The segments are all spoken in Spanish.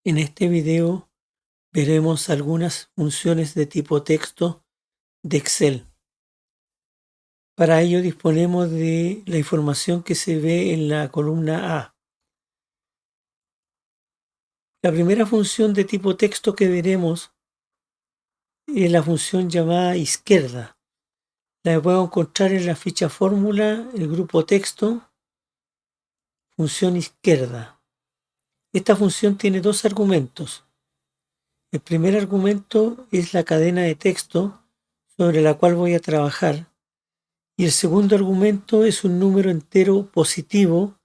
En este video veremos algunas funciones de tipo texto de Excel. Para ello disponemos de la información que se ve en la columna A. La primera función de tipo texto que veremos es la función llamada izquierda. La puedo encontrar en la ficha fórmula, el grupo texto, función izquierda. Esta función tiene dos argumentos. El primer argumento es la cadena de texto sobre la cual voy a trabajar. Y el segundo argumento es un número entero positivo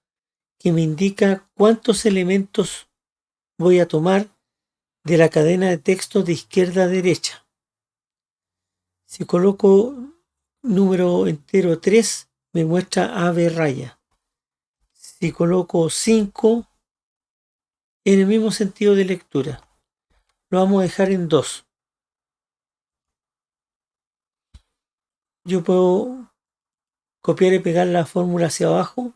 que me indica cuántos elementos voy a tomar de la cadena de texto de izquierda a derecha. Si coloco número entero 3, me muestra AB raya. Si coloco 5, en el mismo sentido de lectura. Lo vamos a dejar en 2. Yo puedo copiar y pegar la fórmula hacia abajo.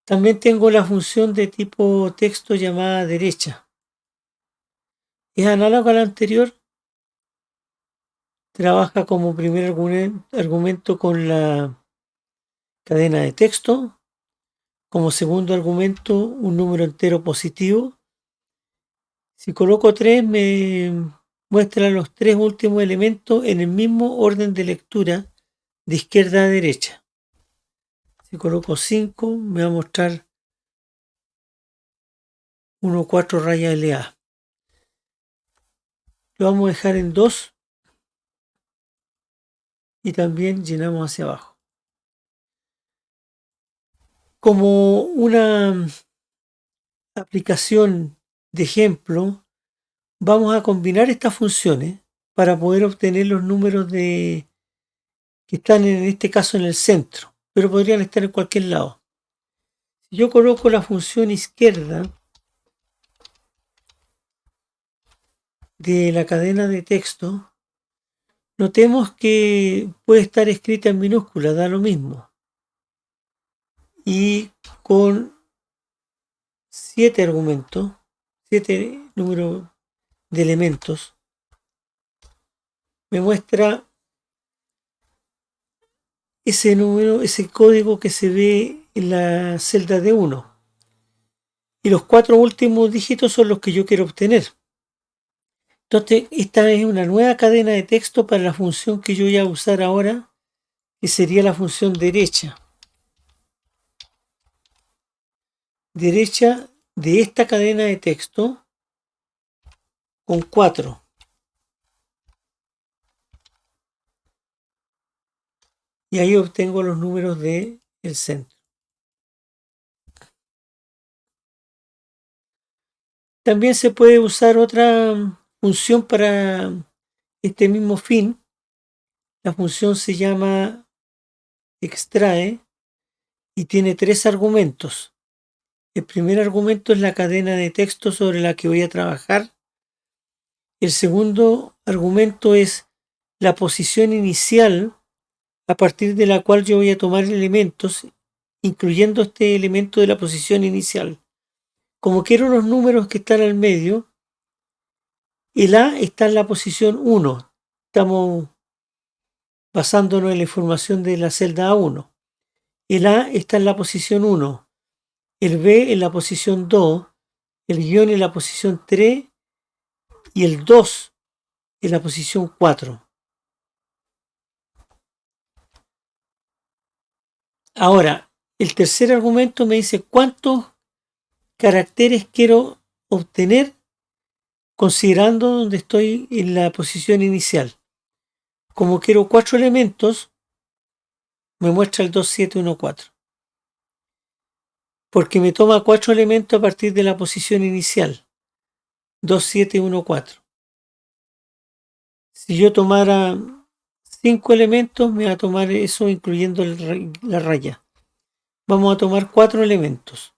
También tengo la función de tipo texto llamada derecha. Es análoga a la anterior. Trabaja como primer argumento con la cadena de texto. Como segundo argumento, un número entero positivo. Si coloco 3, me muestra los tres últimos elementos en el mismo orden de lectura de izquierda a derecha. Si coloco 5, me va a mostrar 1, 4 raya LA. Lo vamos a dejar en 2 y también llenamos hacia abajo. Como una aplicación de ejemplo, vamos a combinar estas funciones para poder obtener los números que están en este caso en el centro, pero podrían estar en cualquier lado. Si yo coloco la función izquierda de la cadena de texto, notemos que puede estar escrita en minúscula, da lo mismo. Y con 7 argumentos, 7 números de elementos, me muestra ese número, ese código que se ve en la celda de 1. Y los 4 últimos dígitos son los que yo quiero obtener. Entonces, esta es una nueva cadena de texto para la función que yo voy a usar ahora, que sería la función derecha. Derecha de esta cadena de texto con 4. Y ahí obtengo los números del centro. También se puede usar otra función para este mismo fin. La función se llama extrae y tiene 3 argumentos. El primer argumento es la cadena de texto sobre la que voy a trabajar. El segundo argumento es la posición inicial a partir de la cual yo voy a tomar elementos, incluyendo este elemento de la posición inicial. Como quiero los números que están al medio, el A está en la posición 1. Estamos basándonos en la información de la celda A1. El A está en la posición 1, el B en la posición 2, el guión en la posición 3 y el 2 en la posición 4. Ahora, el tercer argumento me dice cuántos caracteres quiero obtener considerando donde estoy en la posición inicial. Como quiero 4 elementos, me muestra el 2714. Porque me toma 4 elementos a partir de la posición inicial. 2714. Si yo tomara 5 elementos, me va a tomar eso incluyendo la raya. Vamos a tomar 4 elementos.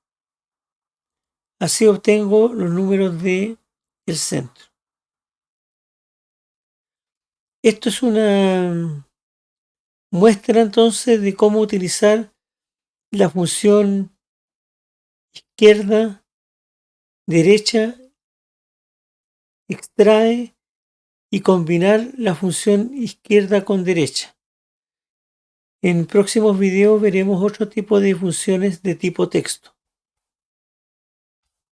Así obtengo los números del centro. Esto es una muestra entonces de cómo utilizar la función izquierda derecha, extrae y combinar la función izquierda con derecha. En próximos videos veremos otro tipo de funciones de tipo texto.